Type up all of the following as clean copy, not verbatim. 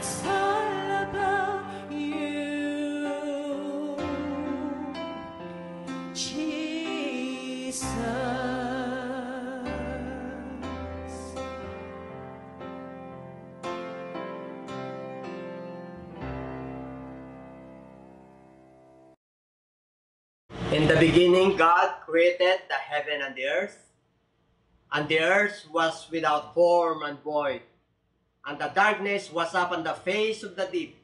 It's all about you, Jesus. In the beginning, God created the heaven and the earth was without form and void, and the darkness was upon the face of the deep.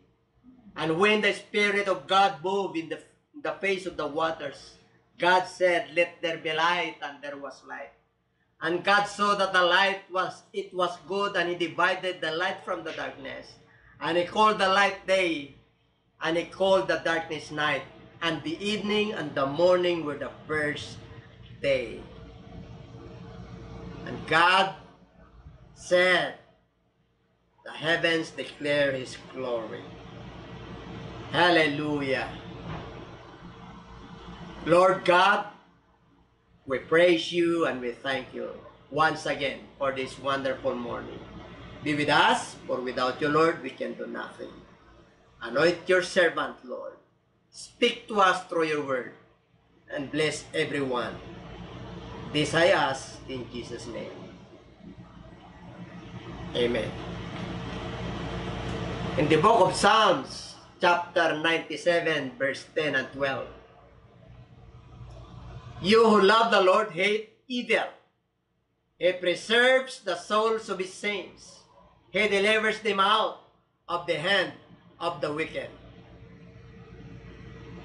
And when the Spirit of God moved in the face of the waters, God said, "Let there be light," and there was light. And God saw that the light was good, and He divided the light from the darkness. And He called the light day, and He called the darkness night. And the evening and the morning were the first day. And God said, "The heavens declare His glory." Hallelujah. Lord God, we praise You and we thank You once again for this wonderful morning. Be with us, for without You, Lord, we can do nothing. Anoint Your servant, Lord. Speak to us through Your word, and bless everyone. This I ask in Jesus' name. Amen. In the book of Psalms, chapter 97, verse 10 and 12. You who love the Lord hate evil. He preserves the souls of His saints. He delivers them out of the hand of the wicked.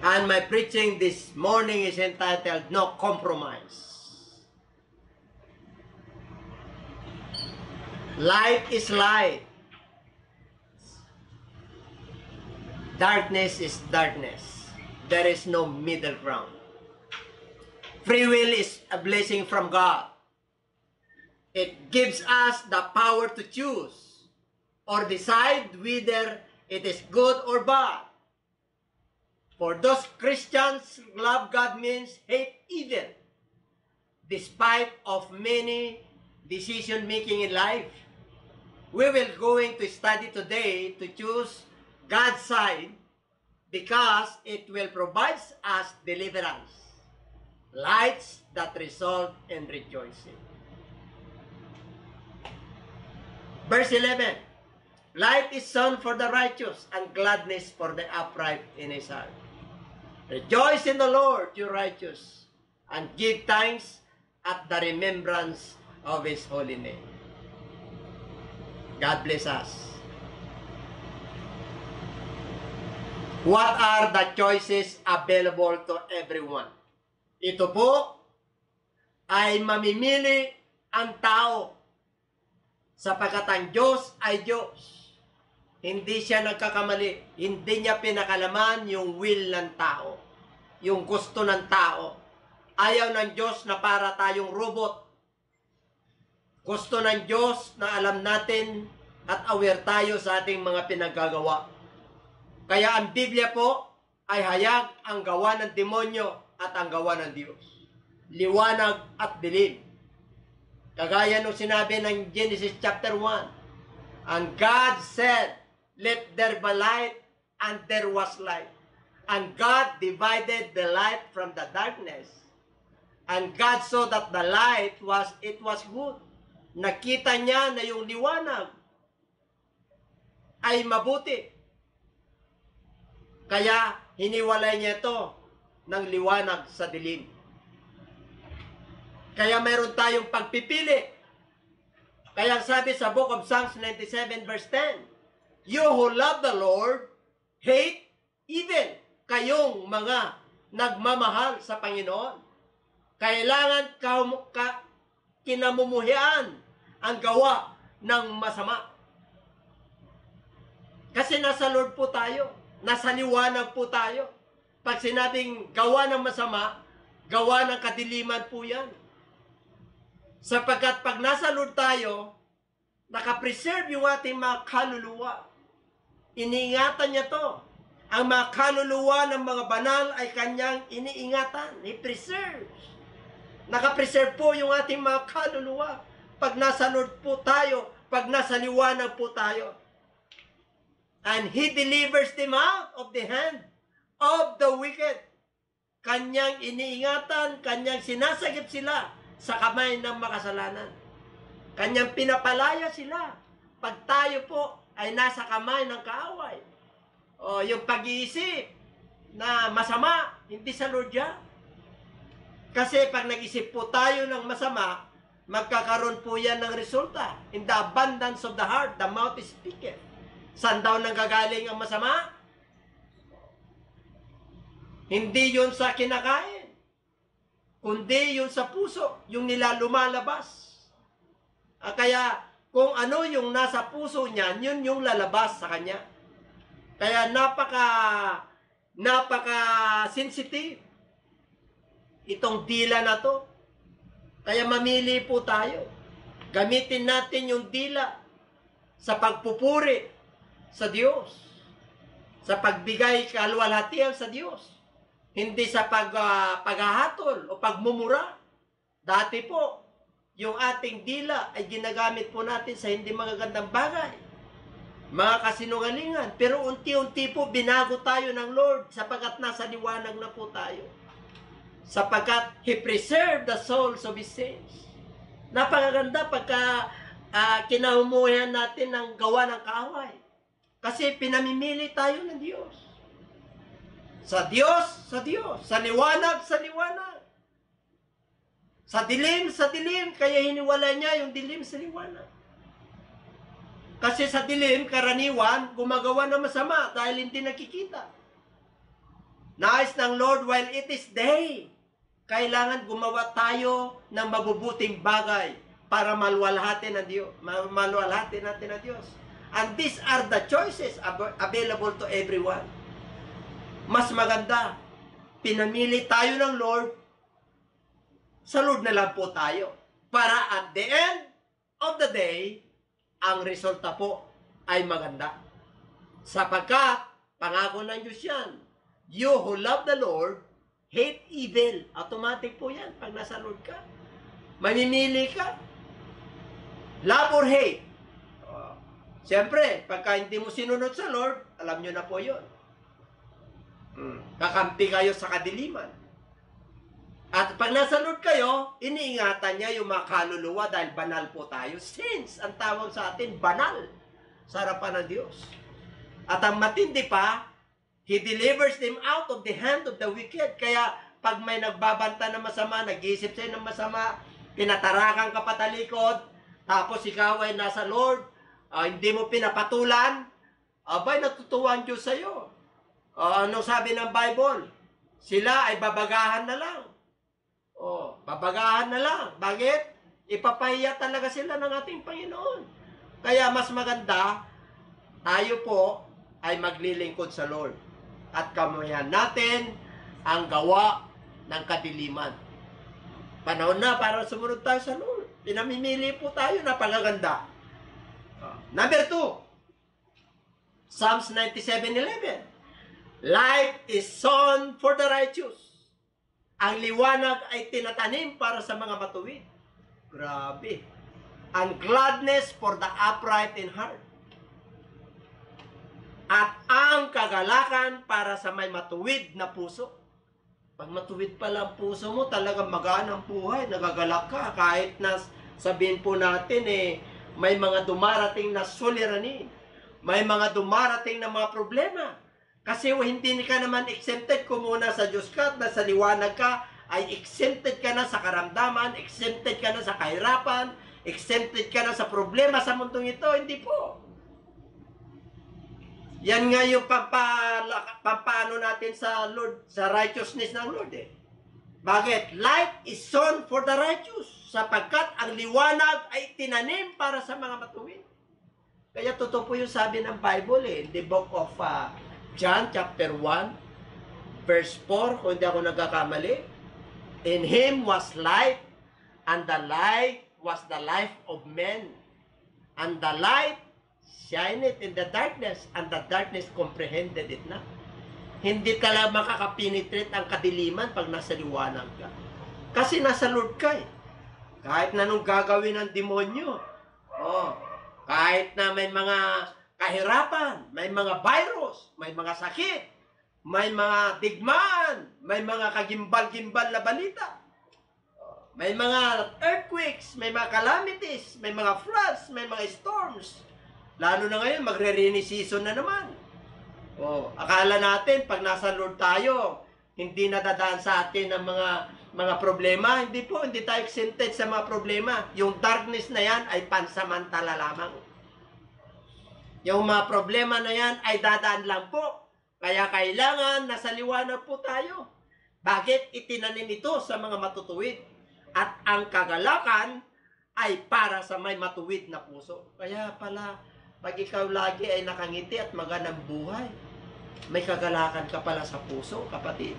And my preaching this morning is entitled, No Compromise. Light is light. Darkness is darkness. There is no middle ground. Free will is a blessing from God. It gives us the power to choose or decide whether it is good or bad. For those Christians, love God means hate evil, despite of many decision-making in life. We will going to study today to choose God's side because it will provide us deliverance, lights that result in rejoicing. Verse 11, light is sown for the righteous and gladness for the upright in his heart. Rejoice in the Lord, you righteous, and give thanks at the remembrance of His holy name. God bless us. What are the choices available to everyone? Ito po ay mamimili ang tao sapagkat ang Diyos ay Diyos. Hindi siya nagkakamali. Hindi niya pinakalaman yung will ng tao, yung gusto ng tao. Ayaw ng Diyos na para tayong robot. Gusto ng Diyos na alam natin at aware tayo sa ating mga pinagagawa. Kaya ang Biblia po ay hayag ang gawa ng demonyo at ang gawa ng Diyos. Liwanag at dilim. Kagaya nung sinabi ng Genesis chapter 1. And God said, "Let there be light," and there was light. And God divided the light from the darkness. And God saw that the light was good. Nakita niya na yung liwanag ay mabuti. Kaya hiniwalay niya ito ng liwanag sa dilim. Kaya meron tayong pagpipili. Kaya sabi sa book of Psalms 97 verse 10, you who love the Lord hate evil. Kayong mga nagmamahal sa Panginoon, kailangan kinamumuhian ang gawa ng masama. Kasi nasa Lord po tayo. Nasa liwanag po tayo. Pag sinabing gawa ng masama, gawa ng kadiliman po yan. Sapagkat pag nasa Lord tayo, nakapreserve yung ating mga kaluluwa. Iniingatan niya to. Ang mga kaluluwa ng mga banal ay kanyang iniingatan. He preserves. Nakapreserve po yung ating mga kaluluwa. Pag nasa Lord po tayo, pag nasa liwanag po tayo. And He delivers them out of the hand of the wicked. Kanyang iniingatan, kanyang sinasagip sila sa kamay ng makasalanan. Kanyang pinapalaya sila pag tayo po ay nasa kamay ng kaaway. O yung pag-iisip na masama, hindi sa Lord yan. Kasi pag nag-isip po tayo ng masama, magkakaroon po yan ng resulta. In the abundance of the heart, the mouth speaketh. Saan daw nanggagaling ang masama? Hindi yun sa kinakain, kundi yun sa puso, yung nila lumalabas. Kaya kung ano yung nasa puso niya, yun yung lalabas sa kanya. Kaya napaka-sensitive itong dila na to. Kaya mamili po tayo. Gamitin natin yung dila sa pagpupuri sa Diyos, sa pagbigay kaluwalhatian sa Diyos. Hindi sa paghahatol o pagmumura. Dati po, yung ating dila ay ginagamit po natin sa hindi magagandang bagay. Mga kasinungalingan. Pero unti-unti po binago tayo ng Lord sapagkat nasa liwanag na po tayo. Sapagkat He preserved the souls of His saints. Napakaganda pagka kinahumuhan natin ng gawa ng kaaway. Kasi pinamimili tayo ng Diyos. Sa Diyos, sa Diyos. Sa liwanag, sa liwanag. Sa dilim, kaya hiniwala niya yung dilim sa liwanag. Kasi sa dilim, karaniwan, gumagawa ng masama dahil hindi nakikita. Nais ng Lord, while it is day, kailangan gumawa tayo ng mabubuting bagay para maluwalhati ng Diyos. Maluwalhati natin ng Diyos. And these are the choices available to everyone. Mas maganda, pinamili tayo ng Lord, sa Lord na lang po tayo. Para at the end of the day, ang resulta po ay maganda. Sapagkat, pangako ng Diyos yan, you who love the Lord, hate evil. Automatic po yan pag nasa Lord ka. Mamimili ka. Love or hate. Siyempre, pagka hindi mo sinunod sa Lord, alam nyo na po yun. Kakampi kayo sa kadiliman. At pag nasa Lord kayo, iniingatan niya yung mga kaluluwa dahil banal po tayo. Sins, ang tawag sa atin, banal. Sa harapan ng Diyos. At ang matindi pa, He delivers them out of the hand of the wicked. Kaya pag may nagbabanta ng masama, nag-iisip sa'yo ng masama, tinatarakan ka patalikod, tapos ikaw ay nasa Lord, hindi mo pinapatulan, abay, natutuwa ang Diyos sa'yo. Anong sabi ng Bible? Sila ay babagahan na lang. Babagahan na lang. Bakit? Ipapahiya talaga sila ng ating Panginoon. Kaya mas maganda, tayo po ay maglilingkod sa Lord. At kamayan natin ang gawa ng kadiliman. Panahon na para sumunod tayo sa Lord. Pinamimili po tayo na pagaganda. Number 2, Psalms 97:11. Light is sown for the righteous. Ang liwanag ay tinatanim para sa mga matuwid. Grabe. And gladness for the upright in heart. At ang kagalakan para sa may matuwid na puso. Pag matuwid pala ang puso mo, talagang magaan ang buhay. Nagagalak ka. Kahit na sabihin po natin, may mga dumarating na suliranin. May mga dumarating na mga problema. Kasi hindi ka naman exempted kung muna sa Diyos ka at nasa liwanag ka, ay exempted ka na sa karamdaman, exempted ka na sa kahirapan, exempted ka na sa problema sa mundong ito. Hindi po. Yan nga yung pampaano natin sa Lord, sa righteousness ng Lord Bakit? Light is sown for the righteous, sapagkat ang liwanag ay tinanim para sa mga matuwid. Kaya totoo po yung sabi ng Bible in the book of John chapter 1 verse 4, kung hindi ako nagkakamali. In Him was light, and the light was the life of men. And the light shineth in the darkness, and the darkness comprehended it not. Hindi talaga makakapenetrate ang kadiliman pag nasa liwanag ka. Kasi nasa Lord ka Kahit na nung gagawin ng demonyo. Kahit na may mga kahirapan, may mga virus, may mga sakit, may mga digmaan, may mga kagimbal-gimbal na balita, may mga earthquakes, may mga calamities, may mga floods, may mga storms. Lalo na ngayon, magre-rainy season na naman. Akala natin, pag nasa Lord tayo, hindi nadadaan sa atin ang mga problema. Hindi po, hindi tayo exempted sa mga problema. Yung darkness na yan ay pansamantala lamang. Yung mga problema na yan ay dadaan lang po. Kaya kailangan nasa liwanag po tayo. Bakit itinanim ito sa mga matutuwid? At ang kagalakan ay para sa may matuwid na puso. Kaya pala, pag ikaw lagi ay nakangiti at magandang buhay, may kagalakan ka pala sa puso, kapatid.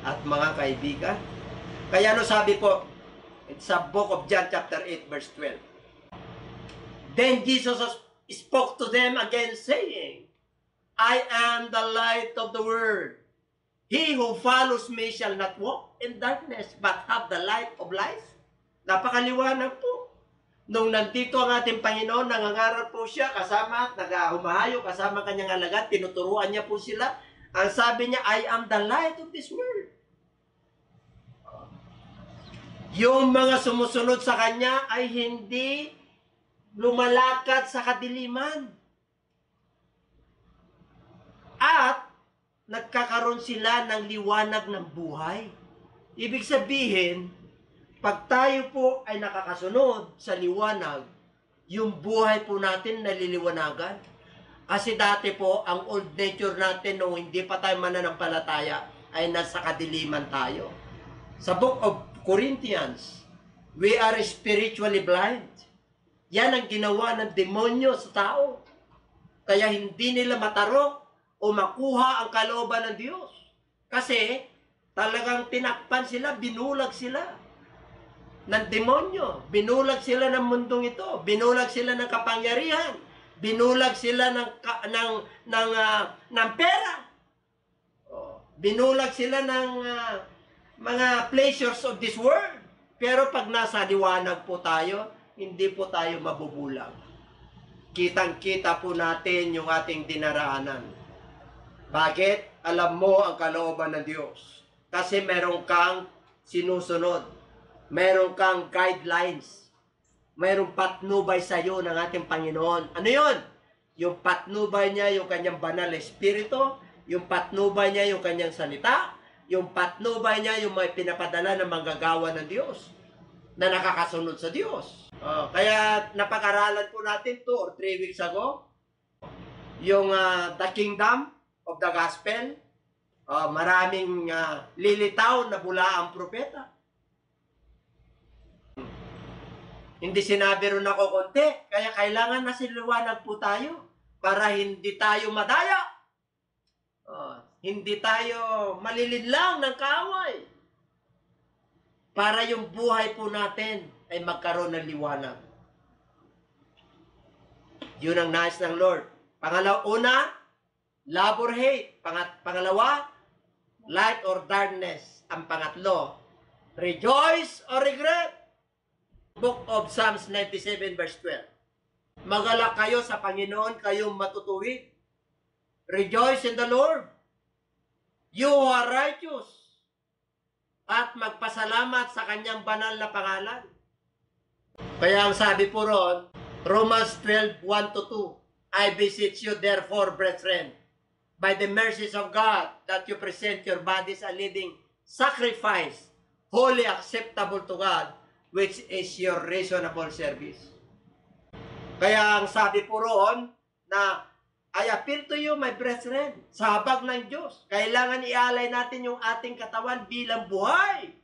At mga kaibigan. Kaya sabi po, it's a book of John chapter 8 verse 12. Then Jesus spoke to them again saying, I am the light of the world. He who follows me shall not walk in darkness, but have the light of life. Napakaliwanag po. Nung nandito ang ating Panginoon, nangangaral po siya, kasama, nag-humahayo, kasama kanyang alagad, tinuturuan niya po sila. Ang sabi niya, I am the light of this world. Yung mga sumusunod sa kanya ay hindi lumalakad sa kadiliman. At nagkakaroon sila ng liwanag ng buhay. Ibig sabihin, pag tayo po ay nakakasunod sa liwanag, yung buhay po natin naliliwanagan. Kasi dati po, ang old nature natin nung hindi pa tayo mananampalataya, ay nasa kadiliman tayo. Sa book of Corinthians, we are spiritually blind. Yan ang ginawa ng demonyo sa tao. Kaya hindi nila matarok o makuha ang kalooban ng Diyos. Kasi talagang tinakpan sila, binulag sila ng demonyo. Binulag sila ng mundong ito. Binulag sila ng kapangyarihan. Binulag sila ng pera. Binulag sila ng mga pleasures of this world. Pero pag nasa liwanag po tayo, hindi po tayo mabubulag. Kitang-kita po natin yung ating dinaraanan. Bakit? Alam mo ang kalooban ng Diyos. Kasi meron kang sinusunod. Meron kang guidelines. Merong patnubay sa iyo ng ating Panginoon. Ano yun? Yung patnubay niya, yung kanyang banal na espiritu. Yung patnubay niya, yung kanyang salita. Yung patnubay niya, yung may pinapadala ng manggagawa ng Diyos na nakakasunod sa Diyos. Kaya napag-aralan po natin 2 or 3 weeks ago yung The Kingdom of the Gospel. Maraming lilitaw na bula ang propeta. Hindi sinabi rin ako konti, kaya kailangan na siliwanag po tayo para hindi tayo madaya. Hindi tayo malilinlang ng kaaway. Para yung buhay po natin ay magkaroon ng liwanag. Yun ang nais ng Lord. Una, love or hate. Pangalawa, light or darkness. Ang pangatlo, rejoice or regret. Book of Psalms 97 verse 12. Magalak kayo sa Panginoon, kayong matutuwid. Rejoice in the Lord, you who are righteous. At magpasalamat sa kanyang banal na pangalan. Kaya ang sabi po ron, Romans 12, 1-2, I beseech you therefore, brethren, by the mercies of God, that you present your bodies a living sacrifice, wholly acceptable to God, which is your reasonable service. Kaya ang sabi po roon, na I appeal to you, my brethren, sa habag ng Diyos. Kailangan ialay natin yung ating katawan bilang buhay,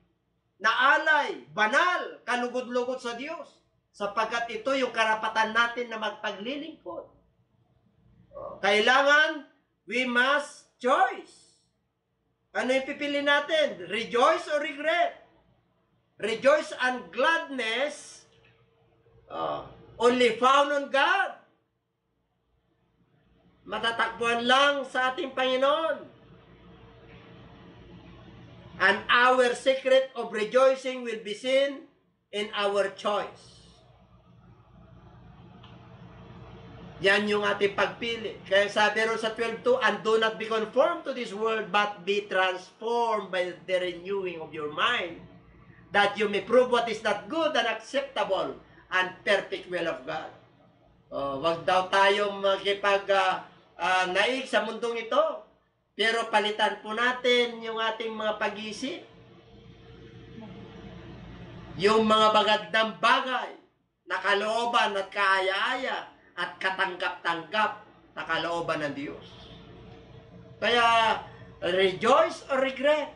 na alay, banal, kalugod-lugod sa Diyos. Sapagkat ito yung karapatan natin na magpaglilingkod. Kailangan, we must choice. Ano yung pipili natin? Rejoice or regret? Rejoice and gladness only found on God. Matatakbuhan lang sa ating Panginoon. And our secret of rejoicing will be seen in our choice. Yan yung ating pagpili. Kaya sabi ron sa 12:2, and do not be conformed to this world, but be transformed by the renewing of your mind, that you may prove what is not good and acceptable and perfect will of God. Wag daw tayong naig sa mundong ito, pero palitan po natin yung ating mga pag-iisip. Yung mga magandang bagay na kalooban at kaaya-aya at katanggap-tanggap na kalooban ng Diyos. Kaya, rejoice or regret.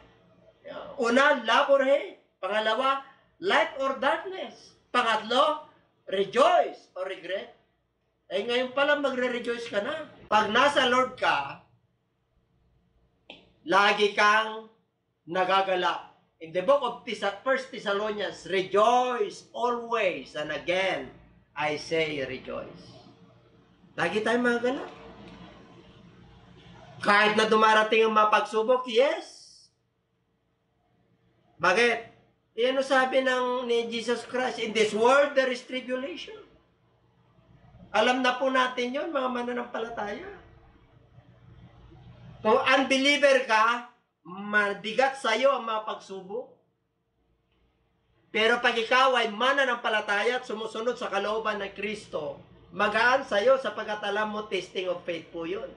Una, love or hate. Pangalawa, light or darkness. Pangatlo, rejoice or regret. Ngayon pala magre-rejoice ka na. Pag nasa Lord ka, lagi kang nagagalak. In the book of 1 Thessalonians, rejoice always, and again, I say rejoice. Lagi tayong magagalak. Kahit na dumarating ang mga pagsubok, yes. Bakit? Iyan ang sabi ni Jesus Christ, in this world there is tribulation. Alam na po natin yun, mga mananampalataya. Kung unbeliever ka, mabigat sa iyo ang mga pagsubok. Pero pag ikaw ay mananampalataya at sumusunod sa kalooban ng Kristo, magaan sa iyo sapagkat alam mo, testing of faith po yun.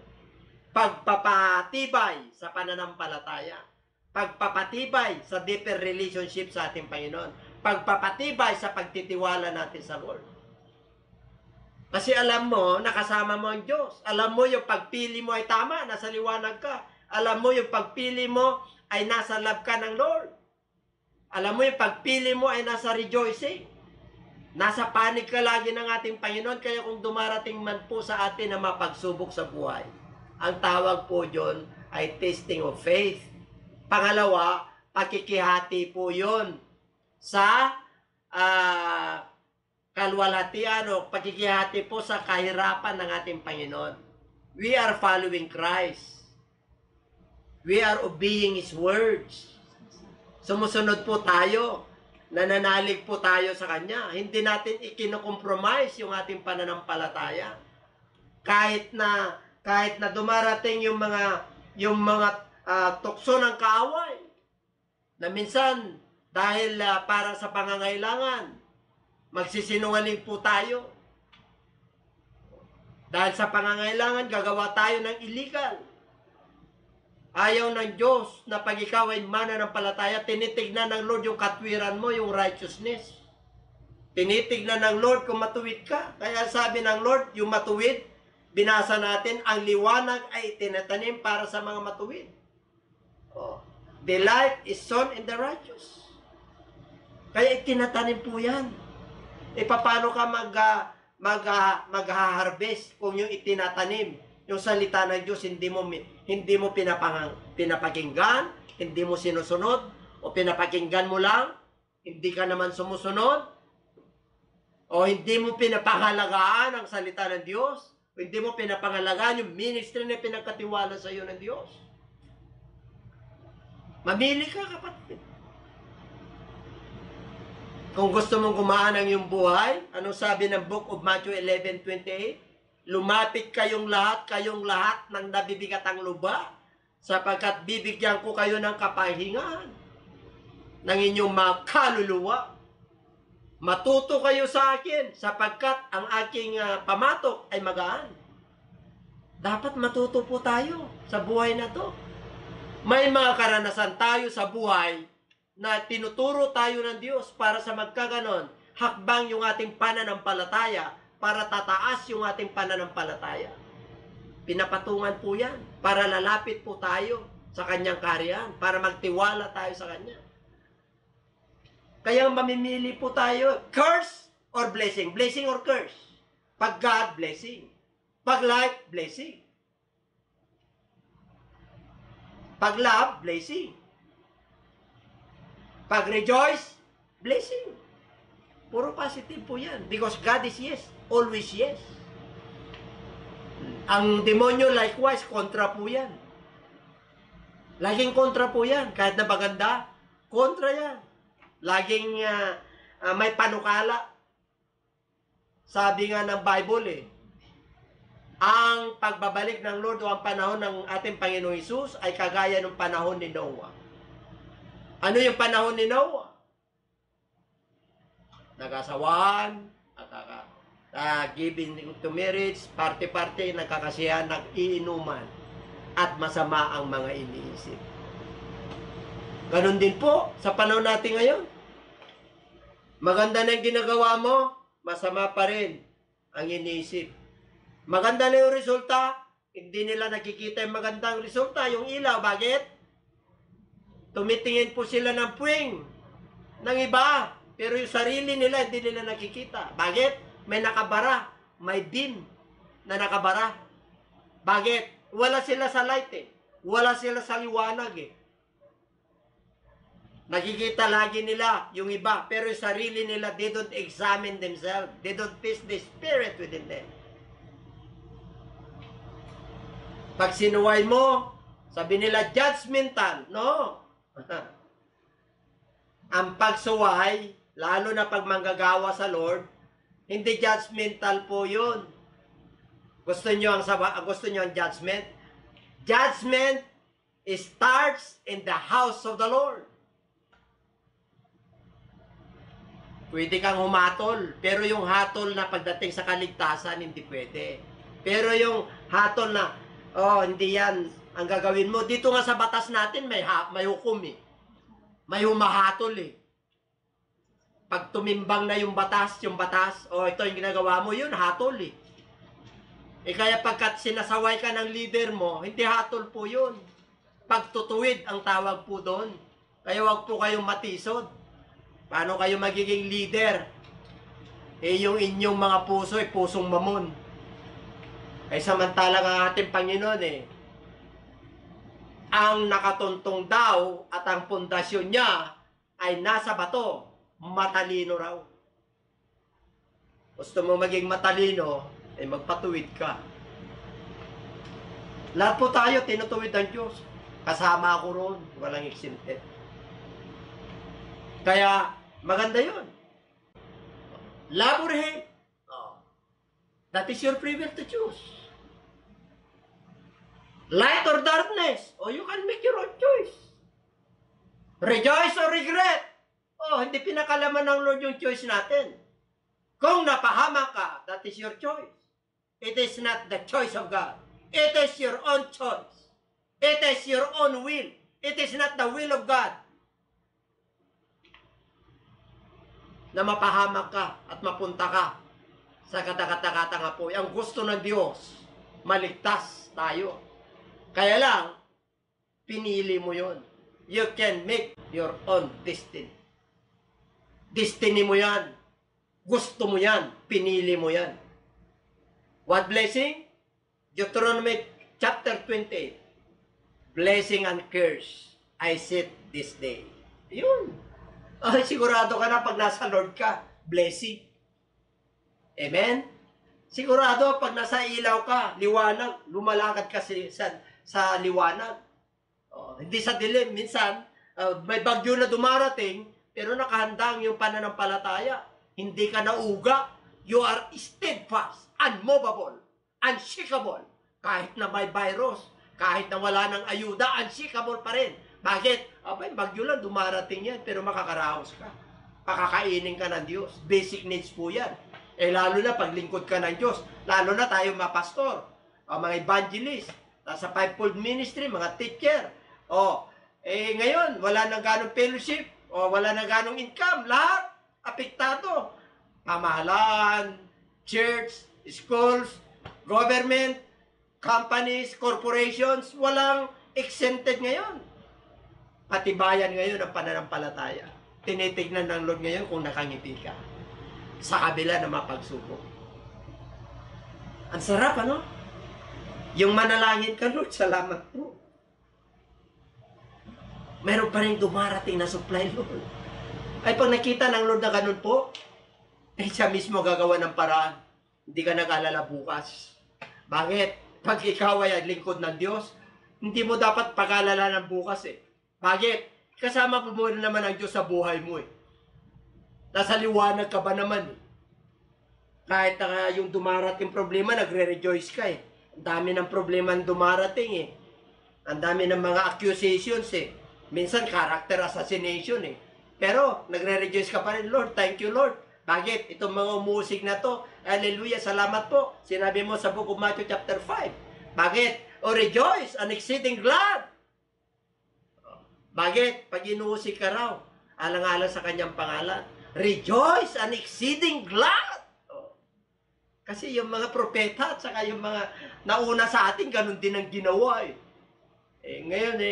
Pagpapatibay sa pananampalataya. Pagpapatibay sa deeper relationship sa ating Panginoon. Pagpapatibay sa pagtitiwala natin sa Lord. Kasi alam mo, nakasama mo ang Diyos. Alam mo yung pagpili mo ay tama, nasa liwanag ka. Alam mo yung pagpili mo ay nasa love ka ng Lord. Alam mo yung pagpili mo ay nasa rejoicing. Nasa panig ka lagi ng ating Panginoon. Kaya kung dumarating man po sa atin na mapagsubok sa buhay, ang tawag po yun ay testing of faith. Pangalawa, pakikihati po yun sa kalwalhatian o pakikihati po sa kahirapan ng ating Panginoon. We are following Christ. We are obeying His words. Sumusunod po tayo. Nananalig po tayo sa Kanya. Hindi natin ikinokompromise yung ating pananampalataya. Kahit na dumarating yung mga tukso ng kaaway, na minsan dahil para sa pangangailangan, magsisinungaling po tayo. Dahil sa pangangailangan, gagawa tayo ng illegal. Ayaw ng Diyos na pag ikaw ay mananampalataya, tinitignan ng Lord yung katwiran mo, yung righteousness. Tinitignan ng Lord kung matuwid ka. Kaya sabi ng Lord, yung matuwid, binasa natin, ang liwanag ay tinatanim para sa mga matuwid. The light is sown in the righteous. Kaya itinatanim po yan. Paano ka mag-harvest kung yung itinatanim, yung salita ng Diyos, hindi mo pinapakinggan, hindi mo sinusunod, o pinapakinggan mo lang, hindi ka naman sumusunod, o hindi mo pinapangalagaan ang salita ng Diyos, o hindi mo pinapangalagaan yung ministry na pinagkatiwala sa iyo ng Diyos. Mamili ka, kapatid. Kung gusto mong gumaan ang iyong buhay, anong sabi ng book of Matthew 11:28? Lumapit kayong lahat ng nabibigatang luba, sapagkat bibigyan ko kayo ng kapahingahan ng inyong mga kaluluwa. Matuto kayo sa akin, sapagkat ang aking pamatok ay magaan. Dapat matuto po tayo sa buhay na to. May mga karanasan tayo sa buhay na tinuturo tayo ng Diyos para sa magkaganon, hakbang yung ating pananampalataya, para tataas yung ating pananampalataya. Pinapatungan po yan, para lalapit po tayo sa Kanyang kaharian, para magtiwala tayo sa Kanya. Kaya mamimili po tayo, curse or blessing? Blessing or curse? Pag God, blessing. Pag life, blessing. Pag love, blessing. Pag rejoice, blessing. Puro positive po yan. Because God is yes. Always yes. Ang demonyo likewise, kontra po yan. Laging kontra po yan. Kahit na maganda, kontra yan. Laging may panukala. Sabi nga ng Bible ang pagbabalik ng Lord o ang panahon ng ating Panginoong Hesus ay kagaya ng panahon ni Noah. Ano yung panahon ni Noah? Nag-asawan, giving to marriage, party-party, nagkakasiyahan, nag-iinuman, at masama ang mga iniisip. Ganon din po sa panahon natin ngayon. Maganda na yung ginagawa mo, masama pa rin ang iniisip. Maganda na yung resulta, hindi nila nakikita yung magandang resulta, yung ilaw. Bakit? Tumitingin po sila ng puwing ng iba, pero yung sarili nila, hindi nila nakikita. Bakit? May nakabara, may beam na nakabara. Bakit? Wala sila sa light eh. Wala sila sa liwanag eh. Nakikita lagi nila yung iba, pero yung sarili nila, they don't examine themselves. They don't face the spirit within them. Pag sinuway mo, sabi nila, judgmental. No. Ang pagsuway, lalo na pag manggagawa sa Lord, hindi judgmental po yun. Gusto nyo ang judgment? Judgment starts in the house of the Lord. Pwede kang humatol, pero yung hatol na pagdating sa kaligtasan, hindi pwede. Pero yung hatol na, hindi yan ang gagawin mo. Dito nga sa batas natin, may hukom eh. May humahatol eh. Pag tumimbang na yung batas, ito yung ginagawa mo, yun, hatol eh. Kaya pagkat sinasaway ka ng leader mo, hindi hatol po yun. Pagtutuwid ang tawag po doon. Kaya wag po kayong matisod. Paano kayo magiging leader? Yung inyong mga puso ay pusong mamon. Ay samantalang ang ating Panginoon ang nakatuntong daw at ang pundasyon niya ay nasa bato, matalino raw. Gusto mo maging matalino, magpatuwid ka. Lahat po tayo, tinutuwid ng Diyos. Kasama ako roon, walang exempted. Kaya, maganda yun. Love or hate. That is your free will to choose. Light or darkness. You can make your own choice. Rejoice or regret. Hindi pinakalaman ng Lord yung choice natin. Kung napahamak ka, that is your choice. It is not the choice of God. It is your own choice. It is your own will. It is not the will of God. Na mapahamak ka at mapunta ka sa katakata-katanga po. Ang gusto ng Diyos, maligtas tayo. Kaya lang, pinili mo yon. You can make your own destiny. Destiny mo yan. Gusto mo yan. Pinili mo yan. What blessing? Deuteronomy chapter 28. Blessing and curse I set this day. Yun. Sigurado ka na pag nasa Lord ka, blessing. Amen? Sigurado pag nasa ilaw ka, liwanag, lumalakad ka sa liwanag. Hindi sa dilim. Minsan, may bagyo na dumarating, pero nakahandang yung pananampalataya. Hindi ka nauga. You are steadfast, unmovable, unshakable. Kahit na may virus, kahit na wala ng ayuda, unshakable pa rin. Bakit? May bagyo lang, dumarating yan, pero makakaraos ka. Pakakainin ka ng Diyos. Basic needs po yan. Lalo na paglingkod ka ng Diyos. Lalo na tayo mga pastor, mga evangelist, nasa fivefold ministry, mga teacher. Ngayon, wala nang ganong fellowship, wala nang ganong income. Lahat, apektado. Pamahalaan, church, schools, government, companies, corporations, walang exempted ngayon. Patibayan ngayon ang pananampalataya. Tinitignan ng Lord ngayon kung nakangiti ka sa kabila ng mapagsubok. Ang sarap, ano? Yung manalangin ka, Lord, salamat po. Meron pa rin dumarating na supply, Lord. Ay, pag nakita ng Lord na ganun po, siya mismo gagawa ng paraan. Hindi ka nag-alala bukas. Bakit? Pag ikaw ay lingkod ng Diyos, hindi mo dapat pag-alala ng bukas eh. Bakit? Kasama po mo naman ang Diyos sa buhay mo eh. Nasa liwanag ka ba naman eh. Kahit yung dumarating problema, nagre-rejoice ka eh. Ang dami ng problema dumarating eh. Ang dami ng mga accusations eh. Minsan character assassination eh. Pero nagre-rejoice ka pa rin, Lord, thank you Lord. Bakit? Itong mga umusig na to, hallelujah, salamat po. Sinabi mo sa book of Matthew chapter 5. Bakit? O rejoice, and exceeding glad. Bakit? Pag inuusig ka raw, alang-alang sa kanyang pangalan. Rejoice and exceeding glad. Kasi yung mga propeta at saka yung mga nauna sa atin, ganun din ang ginawa eh. Ngayon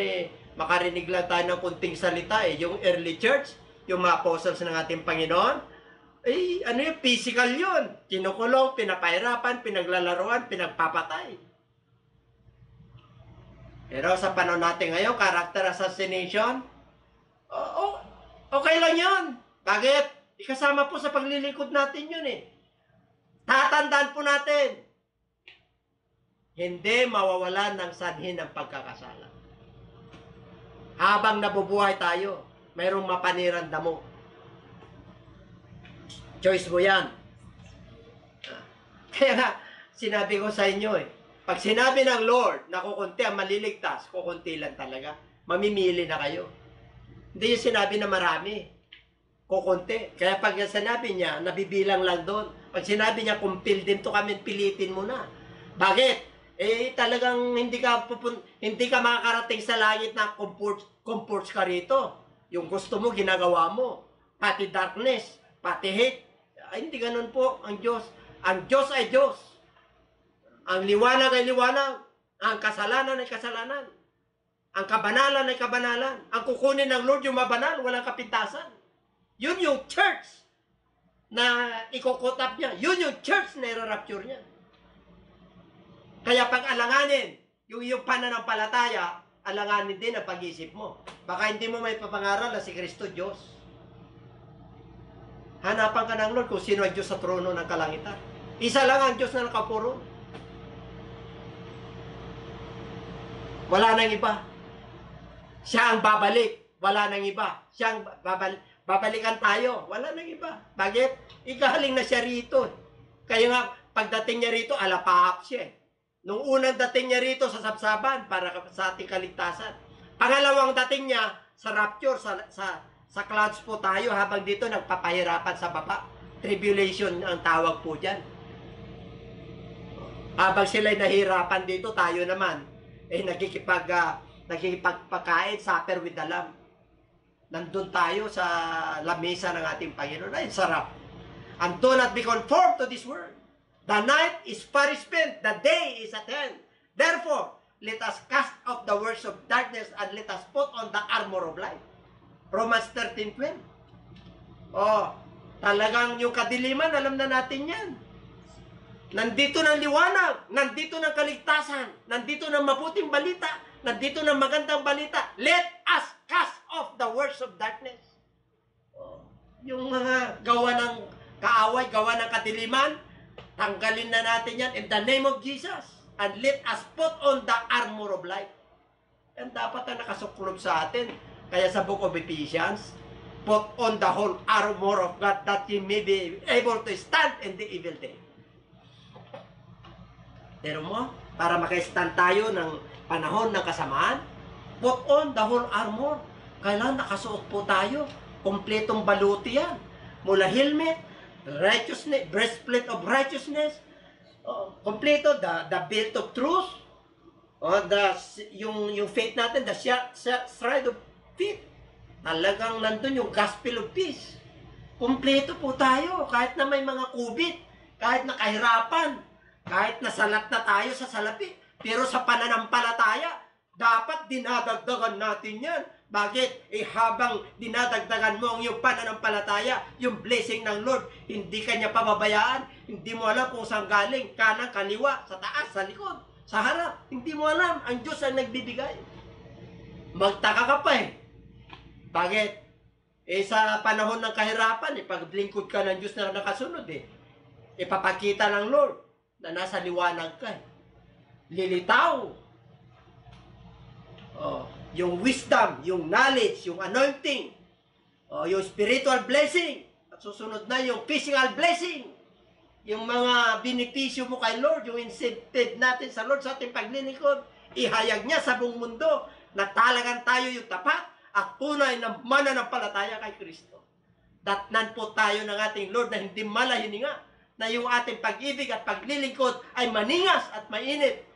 makarinig lang tayo ng kunting salita eh. Yung early church, yung mga apostles ng ating Panginoon, ano yung physical yun? Kinukulong, pinapahirapan, pinaglalaruan, pinagpapatay. Pero sa panahon natin ngayon, character assassination, okay lang yun. Bakit? Ikasama po sa paglilingkod natin yun eh. Tatandaan po natin, hindi mawawalan ng sanhin ng pagkakasala. Habang nabubuhay tayo, mayroong mapanirang damo. Choice mo yan. Kaya nga, sinabi ko sa inyo eh, pag sinabi ng Lord na kukunti ang maliligtas, kukunti lang talaga. Mamimili na kayo. Hindi yung sinabi na marami. Kukunti. Kaya pag sinabi niya, nabibilang lang doon. Pag sinabi niya, kumpil din to kami, pilitin mo na. Bakit? Talagang hindi ka makakarating sa langit na comforts ka rito. Yung gusto mo, ginagawa mo. Pati darkness, pati hate. Hindi ganun po ang Diyos. Ang Diyos ay Diyos. Ang liwanag ay liwanag. Ang kasalanan ay kasalanan. Ang kabanalan ay kabanalan. Ang kukunin ng Lord yung mabanal, walang kapintasan. Yun yung church na ikukutap niya. Yun yung church na i-rapture niya. Kaya pag alanganin, yung pananampalataya, alanganin din ang pag-isip mo. Baka hindi mo may papangaral na si Kristo Diyos. Hanapan ka ng Lord kung sino ang Diyos sa trono ng kalangitan. Isa lang ang Diyos na nakapuro. Wala nang iba. Siya ang babalik. Wala nang iba. Siya ang babalikan tayo. Wala nang iba. Bakit? Ikahaling na siya rito. Kaya nga, pagdating niya rito, alapaap siya. Nung unang dating niya rito sa sabsaban para sa ating kaligtasan. Pangalawang dating niya sa rapture, sa clouds po tayo habang dito nagpapahirapan sa baba. Tribulation ang tawag po dyan. Habang sila'y nahirapan dito, tayo naman nakikipagpakain, supper with the Lamb. Nandun tayo sa lamesa ng ating Panginoon. Ay, sarap. And do not be conformed to this world. The night is far spent, the day is at hand. Therefore, let us cast off the works of darkness and let us put on the armor of light. Romans 13:12. Talagang yung kadiliman, alam na natin yan. Nandito ng liwanag, nandito ng kaligtasan, nandito ng mabuting balita, nandito ng magandang balita. Let us cast off the works of darkness. Yung mga gawa ng kaaway, gawa ng kadiliman, tanggalin na natin yan in the name of Jesus. And let us put on the armor of light. Yan dapat na nakasuklob sa atin. Kaya sa book of Ephesians, put on the whole armor of God that ye may be able to stand in the evil day. Pero mo, para maka-stand tayo ng panahon ng kasamaan, put on the whole armor. Kailangan nakasuot po tayo. Kompletong baluti yan. Mula helmet, righteousness, breastplate of righteousness, kompleto, the belt of truth, yung faith natin, the stride of faith. Talagang nandun yung gospel of peace. Kompleto po tayo. Kahit na may mga kubit, kahit na kahirapan, kahit nasalat na tayo sa salapi. Pero sa pananampalataya, dapat dinadagdagan natin yan. Bakit? Habang dinadagdagan mo ang iyong pananampalataya, yung blessing ng Lord, hindi ka niya pababayaan. Hindi mo alam kung saan galing. Kanan, kaliwa, sa taas, sa likod, sa harap. Hindi mo alam. Ang Diyos ang nagbibigay. Magtaka ka pa eh. Bakit? Sa panahon ng kahirapan, paglingkod ka ng Diyos na nakasunod ipapakita ng Lord na nasa liwanag ka. Lilitaw. Yung wisdom, yung knowledge, yung anointing, yung spiritual blessing, at susunod na yung physical blessing. yung mga benepisyo mo kay Lord, yung incentive natin sa Lord sa ating paglilingkod, ihayag niya sa buong mundo na talagang tayo yung tapat at tunay na mananampalataya kay Kristo. Datnan po tayo ng ating Lord na hindi malahininga, na yung ating pag-ibig at paglilingkod ay maningas at mainit.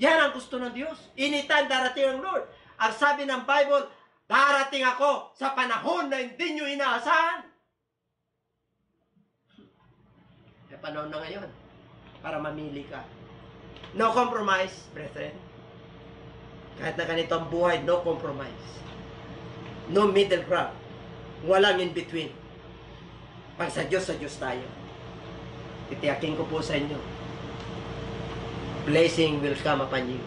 Yan ang gusto ng Diyos. Anytime darating ang Lord. Ang sabi ng Bible, darating ako sa panahon na hindi nyo inaasahan. Panahon na ngayon para mamili ka. No compromise, brethren. Kahit na ganito ang buhay, no compromise. No middle ground. Walang in between. Pag sa Diyos tayo. Titiyakin ko po sa inyo. Blessing will come upon you.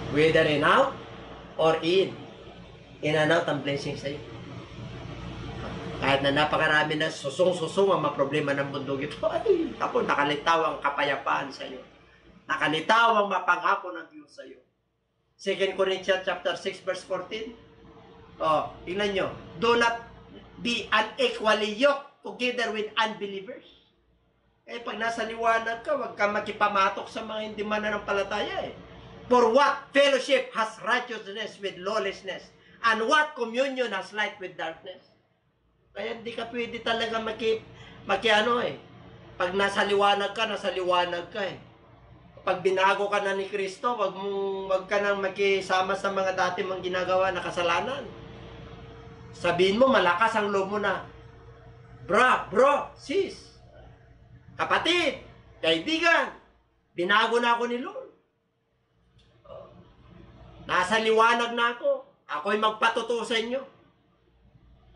Whether in out or in. In and out ang blessing sa iyo. Kahit na napakarami na susong-susong ang mga problema ng mundo ito, ay, ako, nakalitaw ang kapayapaan sa iyo. Nakalitaw ang mapangako ng Diyos sa iyo. 2 Corinthians chapter 6 verse 14. Oh, tingnan nyo. Do not be unequally yoked together with unbelievers. Eh, pag nasa liwanag ka, huwag ka makipamatok sa mga hindi mananampalataya eh. For what fellowship has righteousness with lawlessness? And what communion has light with darkness? Kaya hindi ka pwede talaga ano eh. Pag nasa liwanag ka eh. Pag binago ka na ni Kristo, wag ka nang makisama sa mga dati mong ginagawa na kasalanan. Sabihin mo, malakas ang loob mo na, bro, sis, kapatid, kaibigan, binago na ako ni Lord. Nasa liwanag na ako. Ako'y magpatuto sa inyo.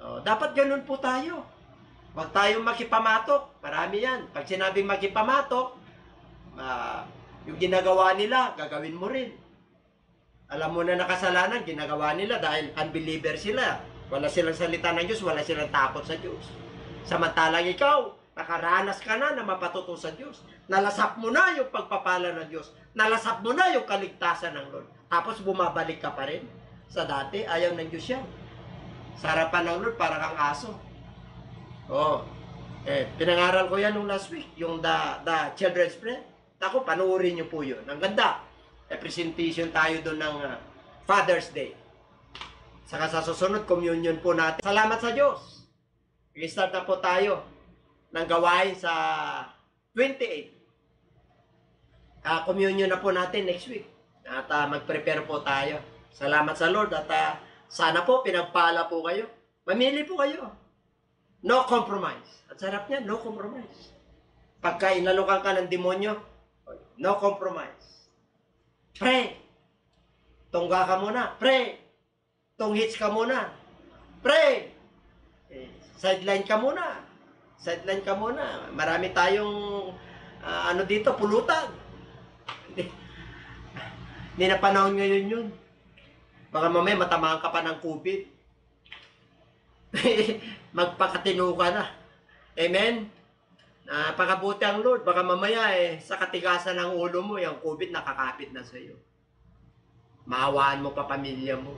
Dapat ganun po tayo. Huwag tayong makipamatok. Marami yan. Pag sinabing makipamatok, yung ginagawa nila, gagawin mo rin. Alam mo na nakasalanan, ginagawa nila dahil unbeliever sila. Wala silang salita ng Diyos, wala silang takot sa Diyos. Samantalang ikaw, nakaranas ka na mapatuto sa Diyos. Nalasap mo na yung pagpapala ng Diyos. Nalasap mo na yung kaligtasan ng Lord. Tapos bumabalik ka pa rin sa dati. Ayaw ng Diyos yan. Sa harapan ng Lord, para kang aso. Pinangaral ko yan nung last week, yung the Children's Prayer. Ako, panuorin nyo po yun. Ang ganda. Presentation tayo doon ng Father's Day. Saka sa susunod, communion po natin. Salamat sa Diyos. I-start na po tayo ng gawain sa 28. Communion na po natin next week. At mag-prepare po tayo. Salamat sa Lord at sana po, pinagpala po kayo. Mamili po kayo. No compromise. At sarap niya, no compromise. Pagka inalukan ka ng demonyo, no compromise. Pray. Tungga ka muna. Pray. Tunghits ka muna. Pray. Sideline ka muna. Sideline ka muna. Marami tayong, dito, pulutan. Hindi na panahon ngayon yun. Baka mamaya matamaan ka pa ng COVID. Magpakatino ka na. Amen? Pakabuti ang Lord. Baka mamaya sa katigasan ng ulo mo, yung COVID nakakapit na sa iyo. Maawaan mo pa pamilya mo.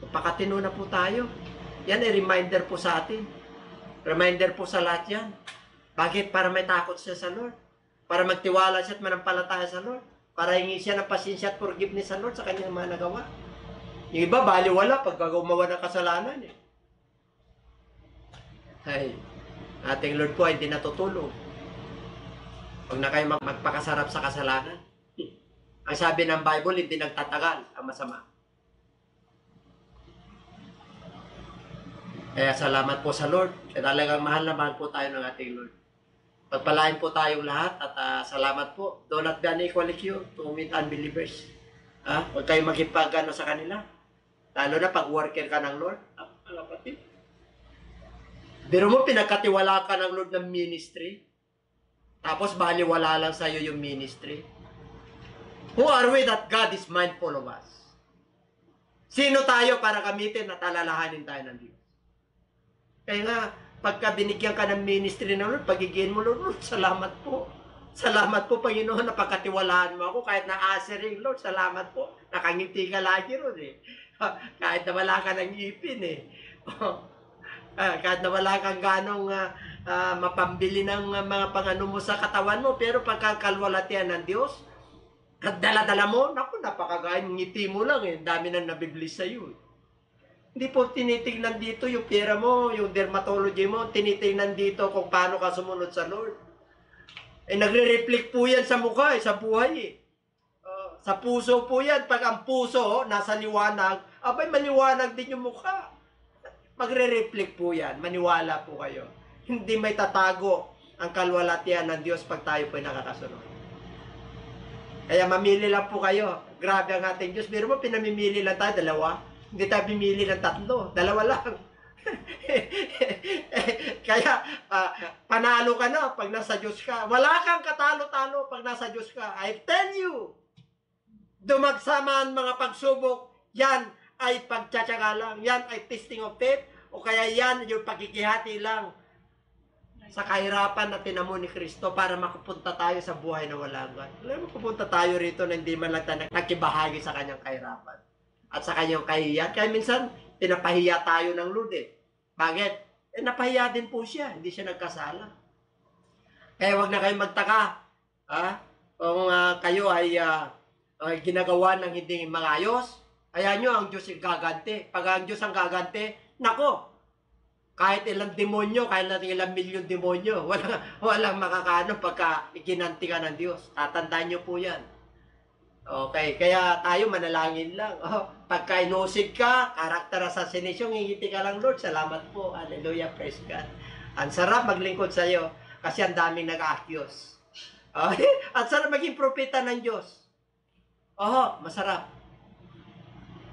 Magpakatino na po tayo. Yan ay reminder po sa atin. Reminder po sa lahat yan. Bakit? Para may takot siya sa Lord. Para magtiwala siya at manampalataya sa Lord. Para hingi siya ng pasensya at forgiveness sa Lord sa kanyang mga nagawa. Yung iba, baliwala pag gumawa ng kasalanan eh. Ay, ating Lord po ay hindi natutulog. Huwag na kayo magpakasarap sa kasalanan. Ang sabi ng Bible, hindi nagtatagal ang masama. Kaya salamat po sa Lord. Kaya talagang mahal na mahal po tayo ng ating Lord. Pagpalain po tayong lahat at salamat po. Do not be unequally yoked to meet unbelievers. Huwag kayong magipagano sa kanila. Lalo na pag worker ka ng Lord. Kapatid. Pero mo, pinagkatiwala ka ng Lord ng ministry. Tapos baliwala lang sa'yo yung ministry. Who are we that God is mindful of us? Sino tayo para gamitin at alalahanin tayo ng Diyos? Kaya nga, pagka binigyan ka ng ministry ng Lord, pagiging mo, Lord, salamat po. Salamat po, Panginoon, na pagkatiwalaan mo ako. Kahit na-asering, Lord, salamat po. Nakangiti ka lagi ron eh. Kahit na wala ka ng ipin eh. Kahit na wala kang ganong mapambili ng mga pangano mo sa katawan mo, pero pagkakalwalatian ng Diyos, at dala-dala mo, naku, napakagain, ngiti mo lang eh, dami nang nabiblis sa iyo. Hindi po tinitingnan dito yung pera mo, yung dermatology mo, tinitingnan dito kung paano ka sumunod sa Lord. Eh, nagre-reflect po yan sa mukha, sa buhay eh. Sa puso po yan. Pag ang puso nasa liwanag, abay maliwanag din yung mukha. Magre-reflect po yan. Maniwala po kayo. Hindi may tatago ang kalwalatian ng Diyos pag tayo po ay nakakasunod. Kaya mamili lang po kayo. Grabe ang ating Diyos. Pero mo, pinamimili lang tayo, dalawa. Hindi tayo pimili ng tatlo. Dalawa lang. Kaya, panalo ka na pag nasa Diyos ka. Wala kang katalo-talo pag nasa Diyos ka. I tell you, dumagsama ang mga pagsubok, yan ay pagtsatsaga lang. Yan ay testing of faith. O kaya yan yung pagkikihati lang sa kahirapan na tinamo ni Kristo para makapunta tayo sa buhay na walang hanggan. Alam mo, mapupunta tayo rito na hindi man lang tayo nakibahagi sa kanyang kahirapan at sa kanyang kahihiyan. Kaya minsan, pinapahiya tayo ng Lord eh. Bakit? Eh, napahiya din po siya. Hindi siya nagkasala. Kaya wag na kayong magtaka. Kung kayo ay ginagawa ng hindi magayos, ayan nyo, ang Diyos yung gaganti. Pag ang Diyos ang gaganti, nako, kahit ilang demonyo, kahit ilang milyon demonyo, walang makakaano pagka iginanti ka ng Diyos. Tatandaan nyo po yan. Okay, kaya tayo manalangin lang. Pagka inusid ka, character assassination, ngingiti ka lang, Lord, salamat po. Hallelujah, praise God. Ang sarap maglingkod sa iyo kasi ang daming nag-aakyos. At sarap maging propeta ng Diyos. Masarap.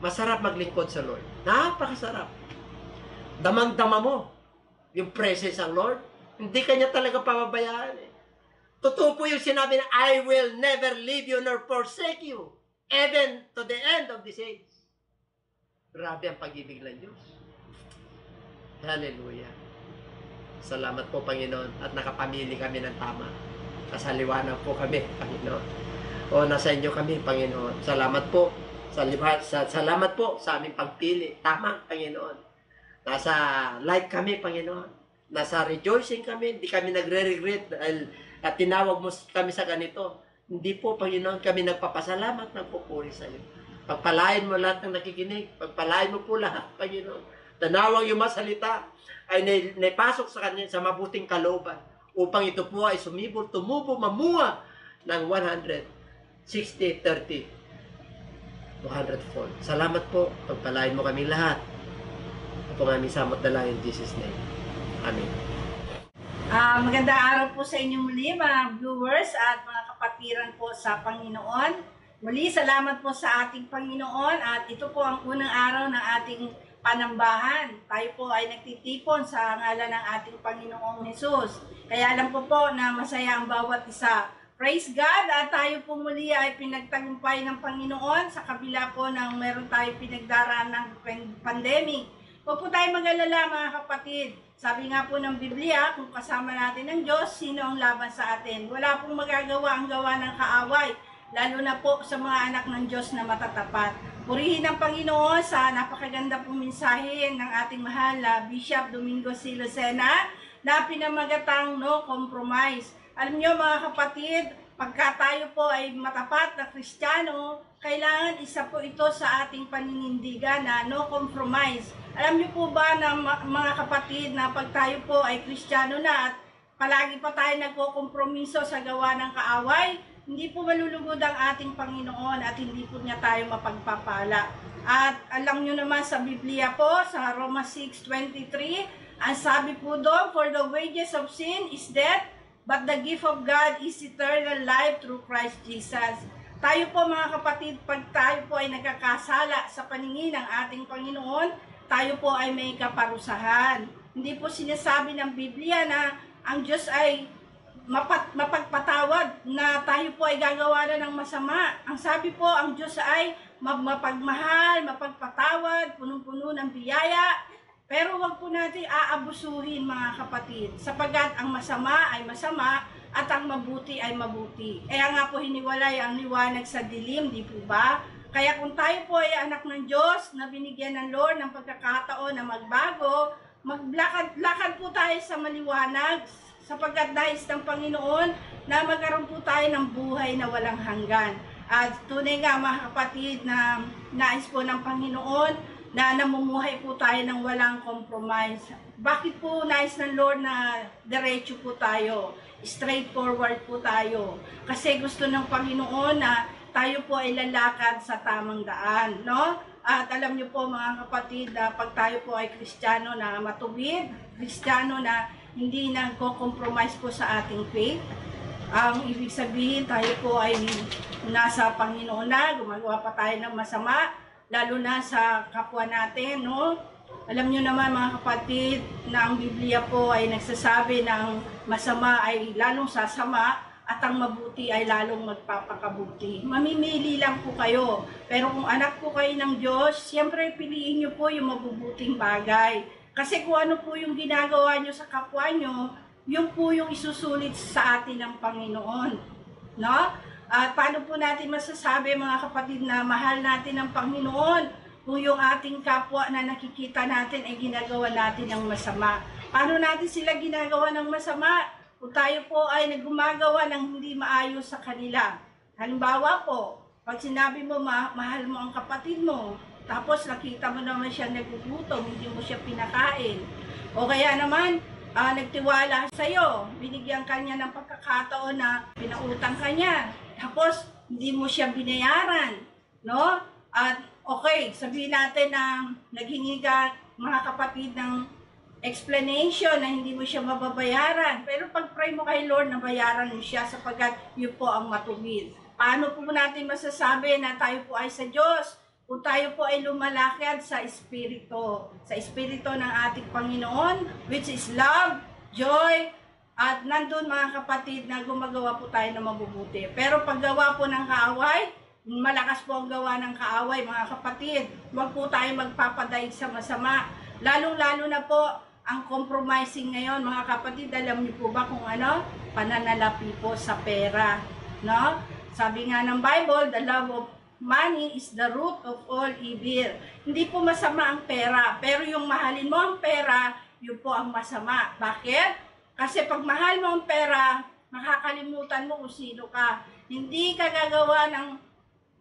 Masarap maglingkod sa Lord. Napakasarap. Damang-dama mo yung presence ng Lord. Hindi kanya talaga pababayaan eh. Totoo po yung sinabi na, I will never leave you nor forsake you, even to the end of this age. Grabe ang pag-ibig ng Diyos. Hallelujah. Salamat po, Panginoon, at nakapamili kami ng tama. Kasaliwanag po kami, Panginoon. Nasa inyo kami, Panginoon. Salamat po. Salamat po sa aming pagpili. Tama, Panginoon. Nasa light kami, Panginoon. Nasa rejoicing kami. Hindi kami nagre-regret at tinawag mo kami sa ganito. Hindi po, Panginoon, kami nagpapasalamat, nagpupuri sa iyo. Pagpalain mo lahat ng nakikinig. Pagpalain mo po lahat, Panginoon. Tanawang yung masalita ay naipasok sa kanya sa mabuting kalooban upang ito po ay sumibol, tumubo, mamuha ng 160, 30, 200-fold. Salamat po. Pagpalain mo kami lahat. Ito nga aming samot dalangin in Jesus' name. Amen. Magandang araw po sa inyo muli mga viewers at mga kapatiran po sa Panginoon. Muli, salamat po sa ating Panginoon at ito po ang unang araw ng ating panambahan. Tayo po ay nagtitipon sa ngalan ng ating Panginoong Hesus. Kaya alam po na masaya ang bawat isa. Praise God! At tayo po muli ay pinagtagumpay ng Panginoon sa kabila po ng meron tayo pinagdaraan ng pandemic. Huwag po tayo mag-alala mga kapatid. Sabi nga po ng Biblia, kung kasama natin ng Diyos, sino ang laban sa atin? Wala pong magagawa ang gawa ng kaaway, lalo na po sa mga anak ng Diyos na matatapat. Purihin ang Panginoon sa napakaganda pong mensahe ng ating mahal na Bishop Domingo C. Lucena na pinamagatang no compromise. Alam nyo mga kapatid, pagka tayo po ay matapat na Kristiyano, kailangan isa po ito sa ating paninindigan na no compromise. Alam niyo po ba na mga kapatid na pag tayo po ay Kristiyano na at palagi pa tayo nagkokompromiso sa gawa ng kaaway, hindi po malulugod ang ating Panginoon at hindi po niya tayo mapagpapala. At alam niyo naman sa Biblia po, sa Roma 6:23, ang sabi po doon, for the wages of sin is death, but the gift of God is eternal life through Christ Jesus. Tayo po mga kapatid, pag tayo po ay nagkakasala sa paningin ng ating Panginoon, tayo po ay may kaparusahan. Hindi po sinasabi ng Biblia na ang Diyos ay mapagpatawad na tayo po ay gagawa na ng masama. Ang sabi po, ang Diyos ay mapagmahal, mapagpatawad, punong-puno ng biyaya. Pero wag po natin aabusuhin mga kapatid, sapagkat ang masama ay masama at ang mabuti ay mabuti. Kaya nga po hiniwalay ang liwanag sa dilim, di po ba? Kaya kung tayo po ay anak ng Diyos na binigyan ng Lord ng pagkakataon na magbago, maglakad po tayo sa maliwanag sapagkat nais ng Panginoon na magkaroon po tayo ng buhay na walang hanggan. At tunay nga mga kapatid na nais po ng Panginoon na namumuhay po tayo ng walang compromise. Bakit po nais ng Lord na diretso po tayo, straightforward po tayo? Kasi gusto ng Panginoon na tayo po ay lalakad sa tamang daan, no? At alam niyo po mga kapatid, na pag tayo po ay Kristiyano na matuwid, Kristiyano na hindi nagko-compromise po sa ating faith, ang ibig sabihin tayo po ay nasa Panginoon na, gumagawa pa tayo ng masama, lalo na sa kapwa natin, no? Alam niyo naman mga kapatid na ang Biblia po ay nagsasabi ng masama ay lalong sasama at ang mabuti ay lalong magpapakabuti. Mamimili lang po kayo. Pero kung anak po kayo ng Diyos, siyempre piliin niyo po yung mabubuting bagay. Kasi kung ano po yung ginagawa niyo sa kapwa niyo, yun po yung isusulit sa atin ng Panginoon. No? At paano po natin masasabi mga kapatid na mahal natin ang Panginoon kung yung ating kapwa na nakikita natin ay ginagawa natin ng masama? Paano natin sila ginagawa ng masama kung tayo po ay naggumagawa ng hindi maayos sa kanila? Halimbawa po, pag sinabi mo mahal mo ang kapatid mo, tapos nakita mo naman siya nagugutom, hindi mo siya pinakain. O kaya naman, nagtiwala sa'yo, binigyan ka niya ng pagkakataon na pinautang ka niya, tapos hindi mo siya binayaran, no? At okay, sabihin natin na naghingi ka mga kapatid ng explanation na hindi mo siya mababayaran, pero pag-pray mo kay Lord na bayaran mo siya sapagkat yun po ang matuwid. Paano po natin masasabi na tayo po ay sa Diyos? Kung tayo po ay lumalakad sa Espiritu ng ating Panginoon, which is love, joy, at nandun mga kapatid na gumagawa po tayo ng mabubuti. Pero paggawa po ng kaaway, malakas po ang gawa ng kaaway mga kapatid. Huwag po tayo magpapadaig sa masama. Lalong-lalo na po ang compromising ngayon mga kapatid. Alam niyo po ba kung ano? Pananalapi po sa pera. No? Sabi nga ng Bible, the love of money is the root of all evil. Hindi po masama ang pera, pero yung mahalin mo ang pera, yun po ang masama. Bakit? Kasi pag mahal mo ang pera, makakalimutan mo kung sino ka. Hindi ka gagawa ng,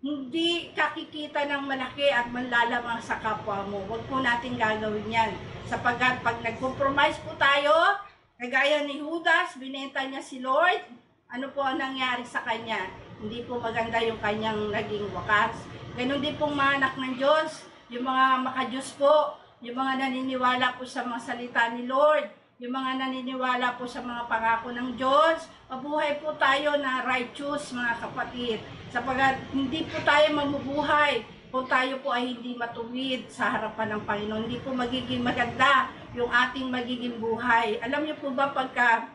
hindi kakikita ng malaki at manlalamang sa kapwa mo. Huwag po natin gagawin yan. Sapagkat pag nag-compromise po tayo, kagaya ni Judas, binenta niya si Lord, ano po ang nangyari sa kanya? Hindi po maganda yung kanyang naging wakas. Ganon din pong mga anak ng Diyos, yung mga makadiyos po, yung mga naniniwala po sa mga salita ni Lord, yung mga naniniwala po sa mga pangako ng Diyos, mabuhay po tayo na righteous mga kapatid. Sapagkat hindi po tayo mamubuhay kung tayo po ay hindi matuwid sa harapan ng Panginoon. Hindi po magiging maganda yung ating magiging buhay. Alam niyo po ba pagka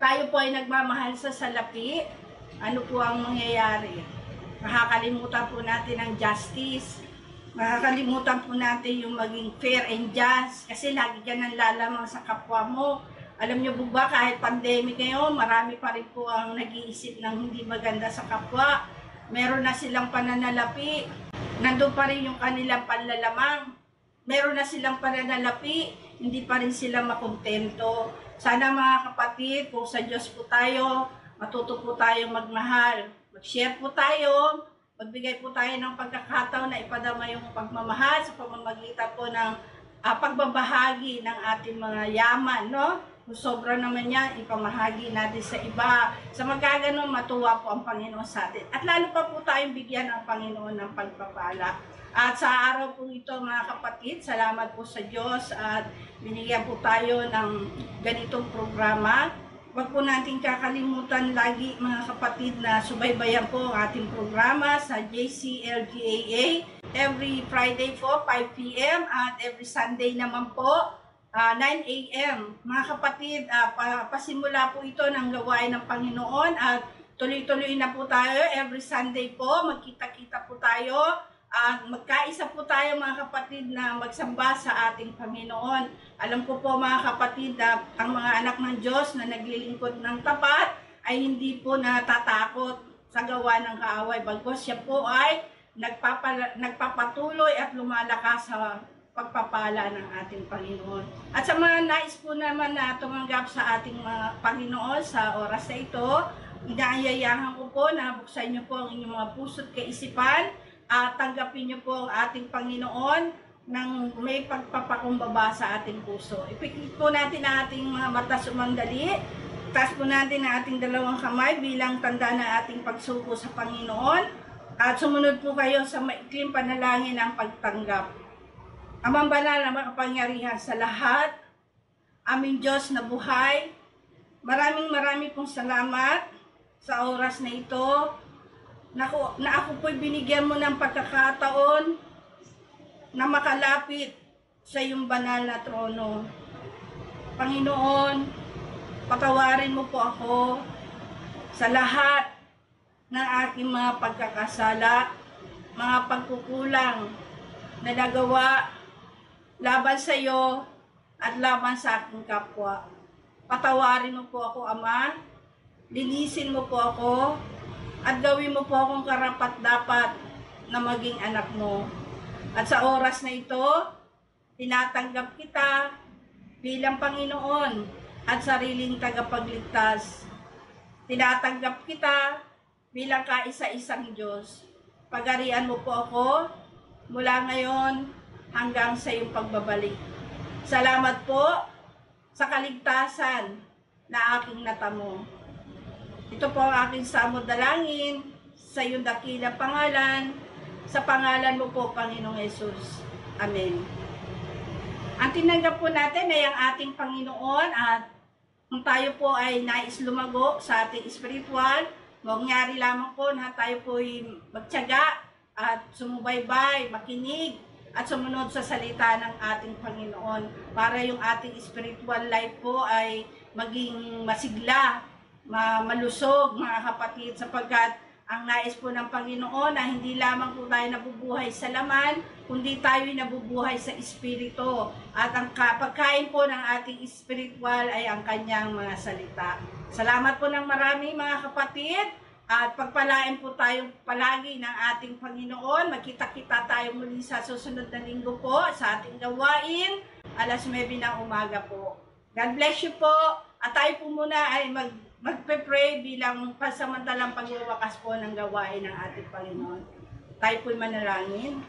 tayo po ay nagmamahal sa salapi, ano po ang mangyayari? Makakalimutan po natin ang justice. Makakalimutan po natin yung maging fair and just. Kasi lagi ka nang lalamang sa kapwa mo. Alam niyo po ba, kahit pandemic ngayon, marami pa rin po ang nag-iisip ng hindi maganda sa kapwa. Meron na silang pananalapi. Nandun pa rin yung kanilang panlalamang. Meron na silang pananalapi. Hindi pa rin sila makontento. Sana mga kapatid, kung sa Diyos po tayo, matuto po tayong magmahal. Mag-share po tayo, magbigay po tayo ng pagkakataon na ipadama yung pagmamahal sa pamamagitan po ng pagbabahagi ng ating mga yaman, no? Kung sobra naman yan, ipamahagi natin sa iba. Sa magkaganon, matuwa po ang Panginoon sa atin. At lalo pa po tayong bigyan ng Panginoon ng pagpapala. At sa araw po ito mga kapatid, salamat po sa Diyos at binigyan po tayo ng ganitong programa. Huwag po natin kakalimutan lagi mga kapatid na subaybayan po ang ating programa sa JCLGAA. Every Friday po, 5 p.m. at every Sunday naman po, 9 a.m. Mga kapatid, pasimula po ito ng gawain ng Panginoon at tuloy-tuloy na po tayo. Every Sunday po, magkita-kita po tayo. Magkaisa po tayo mga kapatid na magsamba sa ating Panginoon. Alam ko po mga kapatid na ang mga anak ng Diyos na naglilingkod ng tapat ay hindi po natatakot sa gawa ng kaaway. Bagos siya po ay nagpapatuloy at lumalakas sa pagpapala ng ating Panginoon. At sa mga nais po naman na tumanggap sa ating mga Panginoon sa oras na ito, inaanyayahan ko po na buksan niyo po ang inyong mga puso't kaisipan at tanggapin niyo po ang ating Panginoon nang may pagpapakumbaba sa ating puso. Ipikit po natin ang ating mga mata sumandali. Taas po natin ang ating dalawang kamay bilang tanda ng ating pagsuko sa Panginoon. At sumunod po kayo sa maikling panalangin ng pagtanggap. Amang banal na makapangyarihan sa lahat, aming Diyos na buhay, maraming pong salamat sa oras na ito na ako po'y binigyan mo ng pagkakataon na makalapit sa iyong banal na trono. Panginoon, patawarin mo po ako sa lahat ng aking mga pagkakasala, mga pagkukulang na nagawa laban sa iyo at laban sa aking kapwa. Patawarin mo po ako, Ama. Linisin mo po ako at gawin mo po akong karapat-dapat na maging anak mo. At sa oras na ito, tinatanggap kita bilang Panginoon at sariling tagapagligtas. Tinatanggap kita bilang kaisa-isang Diyos. Pagarian mo po ako mula ngayon hanggang sa iyong pagbabalik. Salamat po sa kaligtasan na aking natamo. Ito po ang aking samod dalangin sa iyong dakilang pangalan, sa pangalan mo po, Panginoong Yesus. Amen. Ang tinanggap po natin ay ang ating Panginoon at kung tayo po ay nais lumago sa ating spiritual, mangyari lamang po na tayo po ay magtiyaga at sumubaybay, makinig at sumunod sa salita ng ating Panginoon para yung ating spiritual life po ay maging masigla, malusog mga kapatid, sapagkat ang nais po ng Panginoon na hindi lamang po tayo nabubuhay sa laman, kundi tayo'y nabubuhay sa Espiritu. At ang pagkain po ng ating spiritual ay ang kanyang mga salita. Salamat po ng marami mga kapatid at pagpalain po tayo palagi ng ating Panginoon. Magkita-kita tayo muli sa susunod na linggo po sa ating gawain, alas 9 ng umaga po. God bless you po at tayo po muna ay magpe-pray bilang pansamantalang pagwawakas po ng gawain ng ating Panginoon. Tayo po'y manalangin.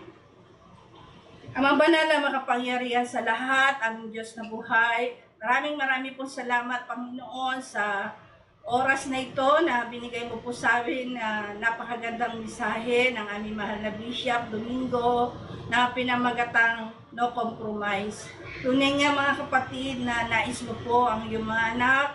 Amang banal na makapangyarihan sa lahat, ang Diyos na buhay, maraming pong salamat, Panginoon, sa oras na ito na binigay mo po sa amin na napakagandang mensahe ng aming mahal na Bishop Domingo na pinamagatang no compromise. Tunay nga mga kapatid na nais mo po ang iyong mga anak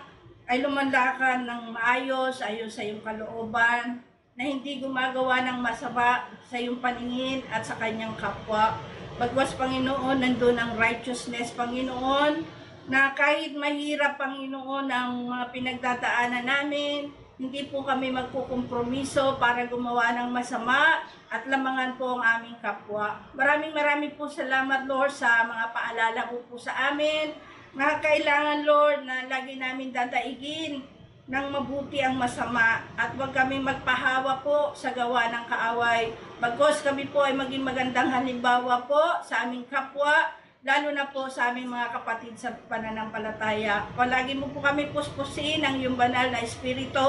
ay lumandakan ng maayos ayon sa iyong kalooban, na hindi gumagawa ng masama sa iyong paningin at sa kanyang kapwa. Bagwas, Panginoon, nandun ang righteousness, Panginoon, na kahit mahirap, Panginoon, ang mga pinagdadaanan namin, hindi po kami magkukompromiso para gumawa ng masama at lamangan po ang aming kapwa. Maraming po salamat, Lord, sa mga paalala mo po sa amin. Mga kailangan, Lord, na lagi namin dadaigin ng mabuti ang masama at huwag kami magpahawa po sa gawa ng kaaway. Bagos kami po ay maging magandang halimbawa po sa aming kapwa, lalo na po sa aming mga kapatid sa pananampalataya. Palagi mo po kami puspusin ng iyong banal na espiritu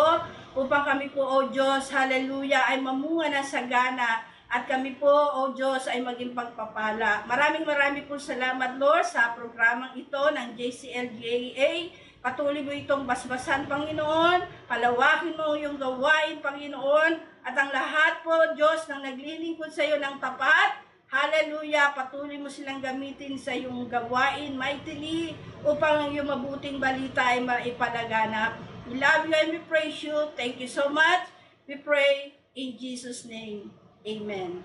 upang kami po, O Diyos, hallelujah, ay mamunga ng sagana. At kami po, O Diyos, ay maging pagpapala. Maraming po salamat, Lord, sa programang ito ng JCLGA. Patuloy mo itong basbasan, Panginoon. Palawakin mo yung gawain, Panginoon. At ang lahat po, Diyos, nang naglilingkod sa iyo ng tapat, hallelujah, patuloy mo silang gamitin sa iyong gawain mightily upang ang iyong mabuting balita ay maipalaganap. We love you and we praise you. Thank you so much. We pray in Jesus' name. Amen.